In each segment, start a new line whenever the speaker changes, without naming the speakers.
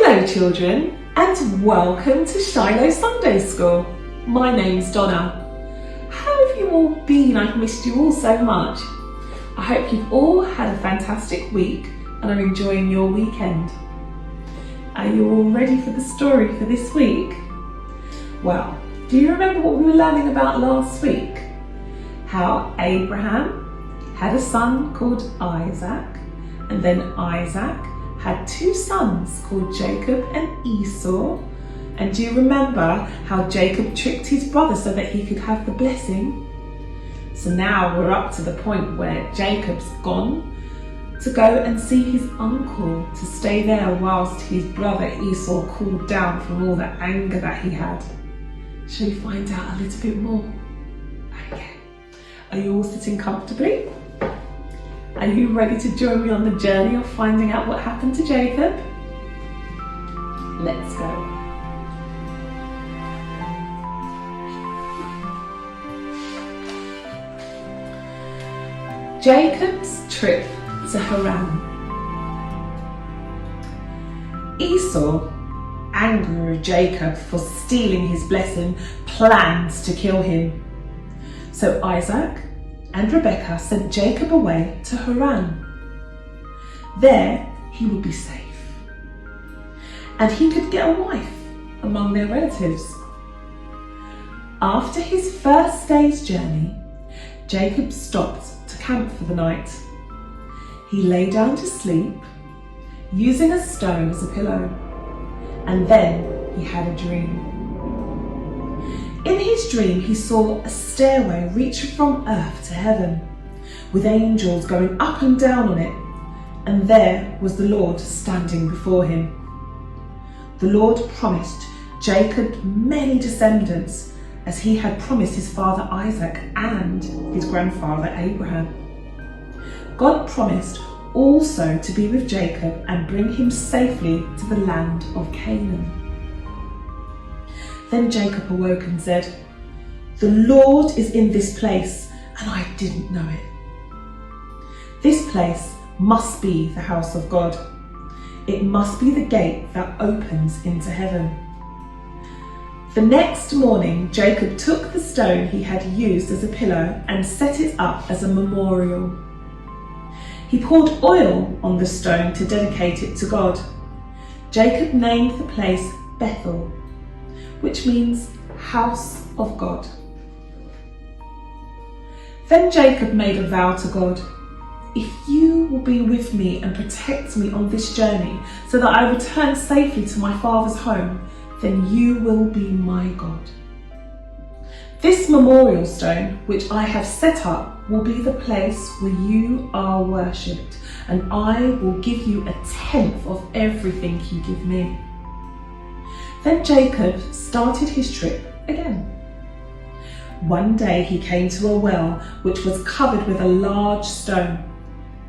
Hello children, and welcome to Shiloh Sunday School. My name's Donna. How have you all been? I've missed you all so much. I hope you've all had a fantastic week and are enjoying your weekend. Are you all ready for the story for this week? Well, do you remember what we were learning about last week? How Abraham had a son called Isaac, and then Isaac had two sons called Jacob and Esau. And do you remember how Jacob tricked his brother so that he could have the blessing? So now we're up to the point where Jacob's gone to go and see his uncle, to stay there whilst his brother Esau cooled down from all the anger that he had. Shall we find out a little bit more? Okay. Are you all sitting comfortably? Are you ready to join me on the journey of finding out what happened to Jacob? Let's go. Jacob's trip to Haran. Esau, angry with Jacob for stealing his blessing, plans to kill him. So Isaac and Rebekah sent Jacob away to Haran. There he would be safe, and he could get a wife among their relatives. After his first day's journey, Jacob stopped to camp for the night. He lay down to sleep, using a stone as a pillow, and then he had a dream. In his dream, he saw a stairway reaching from earth to heaven, with angels going up and down on it, and there was the Lord standing before him. The Lord promised Jacob many descendants, as he had promised his father Isaac and his grandfather Abraham. God promised also to be with Jacob and bring him safely to the land of Canaan. Then Jacob awoke and said, "The Lord is in this place, and I didn't know it. This place must be the house of God. It must be the gate that opens into heaven." The next morning, Jacob took the stone he had used as a pillow and set it up as a memorial. He poured oil on the stone to dedicate it to God. Jacob named the place Bethel, which means house of God. Then Jacob made a vow to God, "If you will be with me and protect me on this journey so that I return safely to my father's home, then you will be my God. This memorial stone, which I have set up, will be the place where you are worshipped, and I will give you a tenth of everything you give me." Then Jacob started his trip again. One day he came to a well which was covered with a large stone.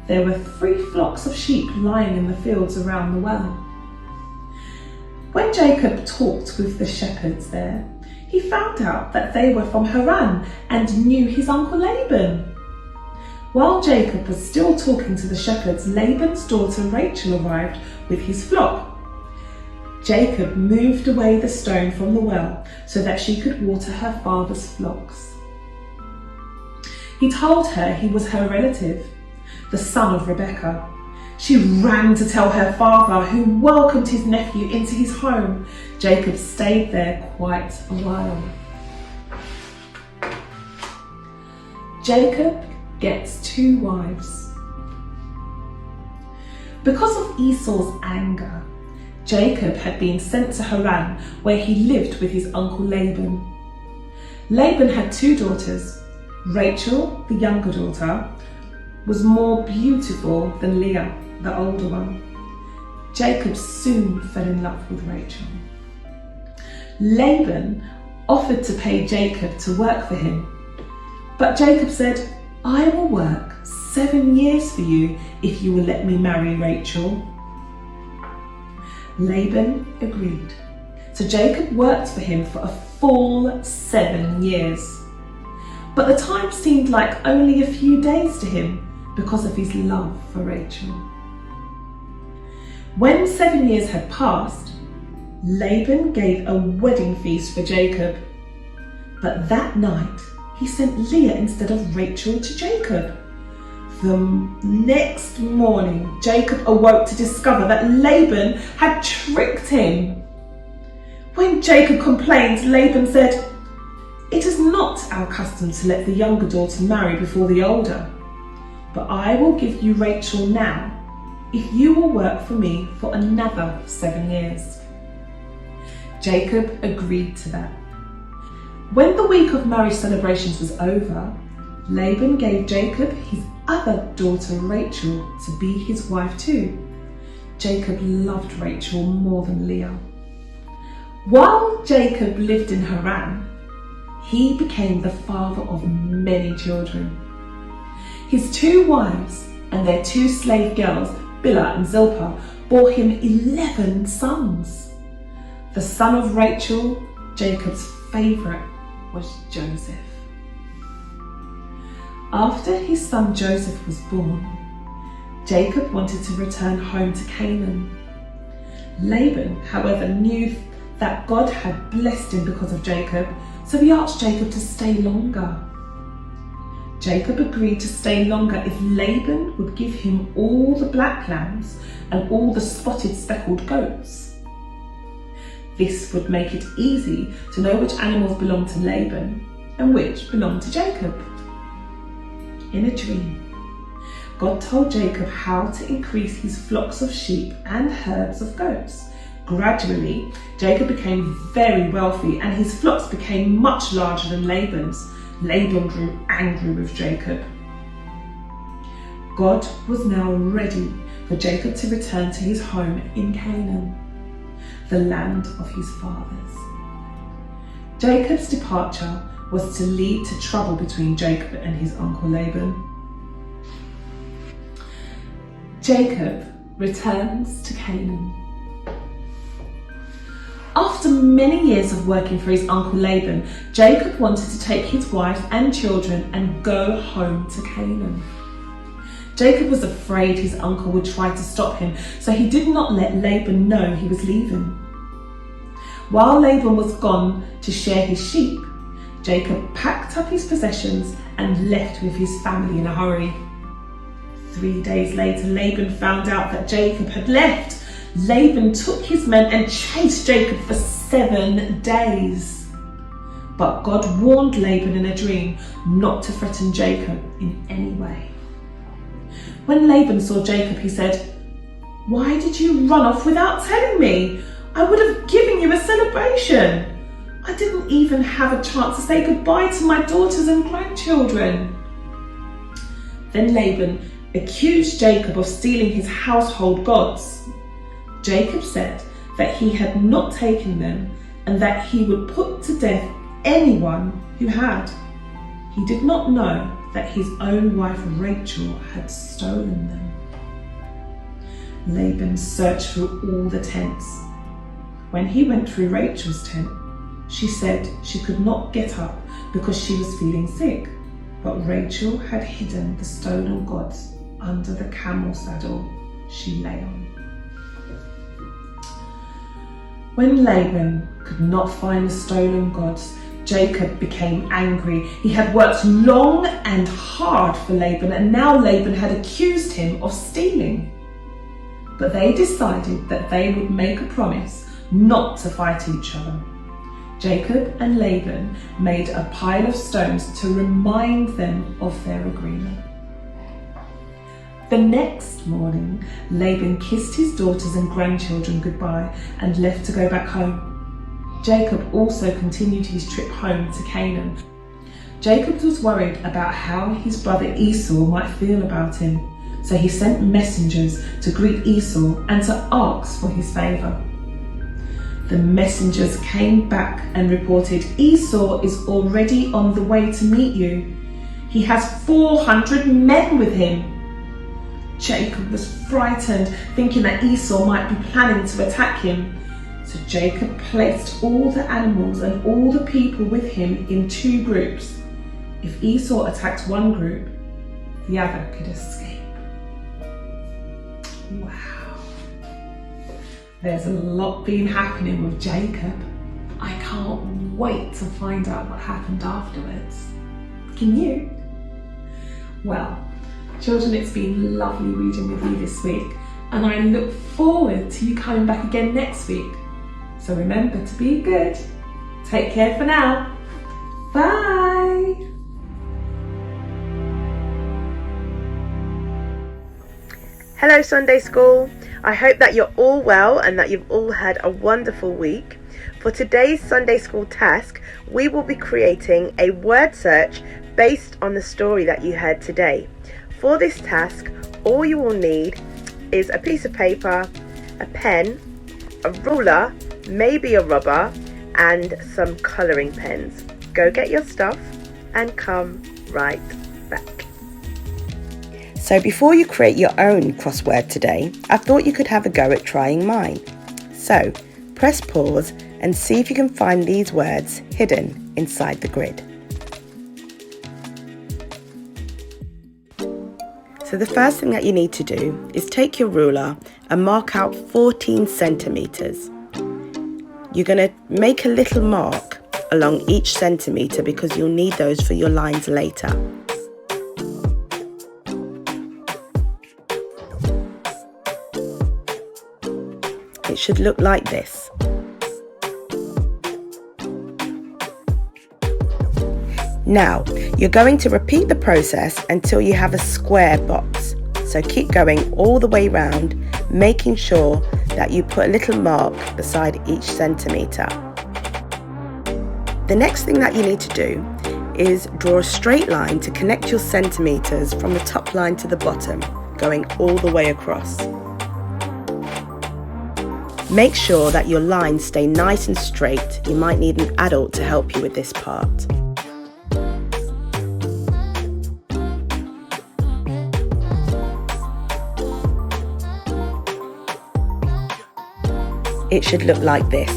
There were 3 flocks of sheep lying in the fields around the well. When Jacob talked with the shepherds there, he found out that they were from Haran and knew his uncle Laban. While Jacob was still talking to the shepherds, Laban's daughter Rachel arrived with his flock. Jacob moved away the stone from the well so that she could water her father's flocks. He told her he was her relative, the son of Rebekah. She ran to tell her father, who welcomed his nephew into his home. Jacob stayed there quite a while. Jacob gets 2 wives. Because of Esau's anger, Jacob had been sent to Haran, where he lived with his uncle Laban. Laban had 2 daughters. Rachel, the younger daughter, was more beautiful than Leah, the older one. Jacob soon fell in love with Rachel. Laban offered to pay Jacob to work for him, but Jacob said, "I will work 7 years for you if you will let me marry Rachel." Laban agreed, so Jacob worked for him for a full 7 years. But the time seemed like only a few days to him because of his love for Rachel. When 7 years had passed, Laban gave a wedding feast for Jacob. But that night, he sent Leah instead of Rachel to Jacob. The next morning, Jacob awoke to discover that Laban had tricked him. When Jacob complained, Laban said, "It is not our custom to let the younger daughter marry before the older, but I will give you Rachel now if you will work for me for another 7 years." Jacob agreed to that. When the week of marriage celebrations was over, Laban gave Jacob his other daughter Rachel to be his wife too. Jacob loved Rachel more than Leah. While Jacob lived in Haran, he became the father of many children. His 2 wives and their 2 slave girls, Bilhah and Zilpah, bore him 11 sons. The son of Rachel, Jacob's favourite, was Joseph. After his son Joseph was born, Jacob wanted to return home to Canaan. Laban, however, knew that God had blessed him because of Jacob, so he asked Jacob to stay longer. Jacob agreed to stay longer if Laban would give him all the black lambs and all the spotted speckled goats. This would make it easy to know which animals belonged to Laban and which belonged to Jacob. In a dream, God told Jacob how to increase his flocks of sheep and herds of goats. Gradually, Jacob became very wealthy and his flocks became much larger than Laban's. Laban grew angry with Jacob. God was now ready for Jacob to return to his home in Canaan, the land of his fathers. Jacob's departure was to lead to trouble between Jacob and his uncle Laban. Jacob returns to Canaan. After many years of working for his uncle Laban, Jacob wanted to take his wife and children and go home to Canaan. Jacob was afraid his uncle would try to stop him, so he did not let Laban know he was leaving. While Laban was gone to share his sheep, Jacob packed up his possessions and left with his family in a hurry. 3 days later, Laban found out that Jacob had left. Laban took his men and chased Jacob for 7 days. But God warned Laban in a dream not to threaten Jacob in any way. When Laban saw Jacob, he said, "Why did you run off without telling me? I would have given you a celebration. I didn't even have a chance to say goodbye to my daughters and grandchildren." Then Laban accused Jacob of stealing his household gods. Jacob said that he had not taken them and that he would put to death anyone who had. He did not know that his own wife Rachel had stolen them. Laban searched through all the tents. When he went through Rachel's tent, she said she could not get up because she was feeling sick, but Rachel had hidden the stolen gods under the camel saddle she lay on. When Laban could not find the stolen gods, Jacob became angry. He had worked long and hard for Laban, and now Laban had accused him of stealing. But they decided that they would make a promise not to fight each other. Jacob and Laban made a pile of stones to remind them of their agreement. The next morning, Laban kissed his daughters and grandchildren goodbye and left to go back home. Jacob also continued his trip home to Canaan. Jacob was worried about how his brother Esau might feel about him, so he sent messengers to greet Esau and to ask for his favour. The messengers came back and reported, "Esau is already on the way to meet you. He has 400 men with him." Jacob was frightened, thinking that Esau might be planning to attack him. So Jacob placed all the animals and all the people with him in 2 groups. If Esau attacked one group, the other could escape. Wow. There's a lot been happening with Jacob. I can't wait to find out what happened afterwards. Can you? Well, children, it's been lovely reading with you this week, and I look forward to you coming back again next week. So remember to be good. Take care for now. Bye.
Hello Sunday School. I hope that you're all well and that you've all had a wonderful week. For today's Sunday School task, we will be creating a word search based on the story that you heard today. For this task, all you will need is a piece of paper, a pen, a ruler, maybe a rubber, and some colouring pens. Go get your stuff and come right back. So before you create your own crossword today, I thought you could have a go at trying mine. So press pause and see if you can find these words hidden inside the grid. So the first thing that you need to do is take your ruler and mark out 14 centimetres. You're going to make a little mark along each centimetre because you'll need those for your lines later. It should look like this. Now, you're going to repeat the process until you have a square box. So keep going all the way round, making sure that you put a little mark beside each centimetre. The next thing that you need to do is draw a straight line to connect your centimetres from the top line to the bottom, going all the way across. Make sure that your lines stay nice and straight. You might need an adult to help you with this part. It should look like this.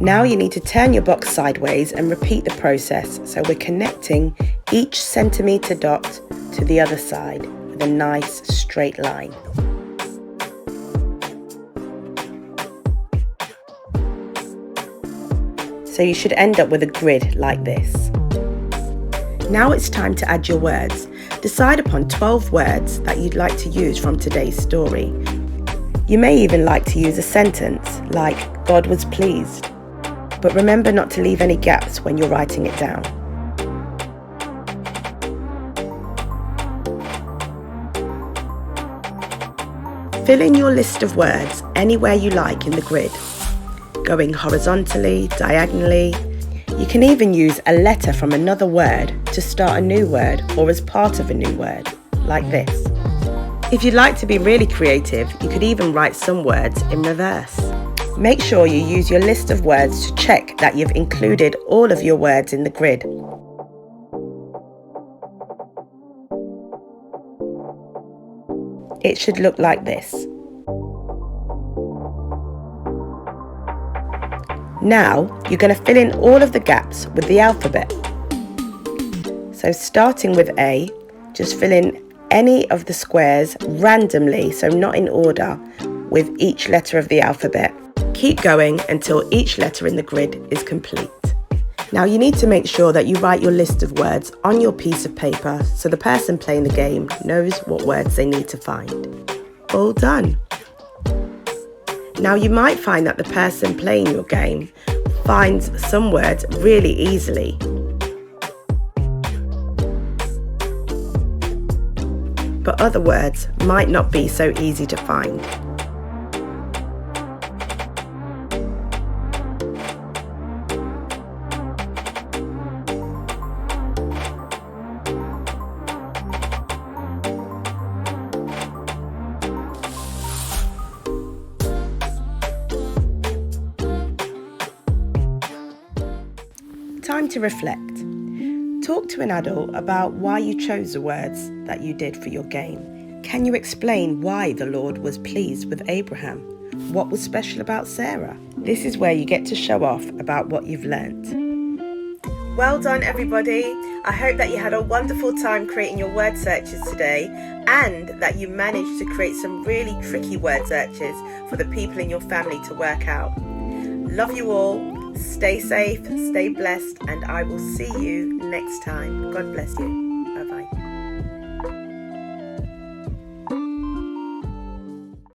Now you need to turn your box sideways and repeat the process, so we're connecting each centimetre dot to the other side with a nice straight line. So you should end up with a grid like this. Now it's time to add your words. Decide upon 12 words that you'd like to use from today's story. You may even like to use a sentence like God was pleased, but remember not to leave any gaps when you're writing it down. Fill in your list of words anywhere you like in the grid, going horizontally, diagonally. You can even use a letter from another word to start a new word or as part of a new word, like this. If you'd like to be really creative, you could even write some words in reverse. Make sure you use your list of words to check that you've included all of your words in the grid. It should look like this. Now, you're going to fill in all of the gaps with the alphabet. So starting with A, just fill in any of the squares randomly, so not in order, with each letter of the alphabet. Keep going until each letter in the grid is complete. Now you need to make sure that you write your list of words on your piece of paper so the person playing the game knows what words they need to find. All done. Now you might find that the person playing your game finds some words really easily. But other words might not be so easy to find. Time to reflect. Talk to an adult about why you chose the words that you did for your game. Can you explain why the Lord was pleased with Abraham? What was special about Sarah? This is where you get to show off about what you've learnt. Well done, everybody. I hope that you had a wonderful time creating your word searches today, and that you managed to create some really tricky word searches for the people in your family to work out. Love you all. Stay safe, stay blessed, and I will see you next time. God bless you.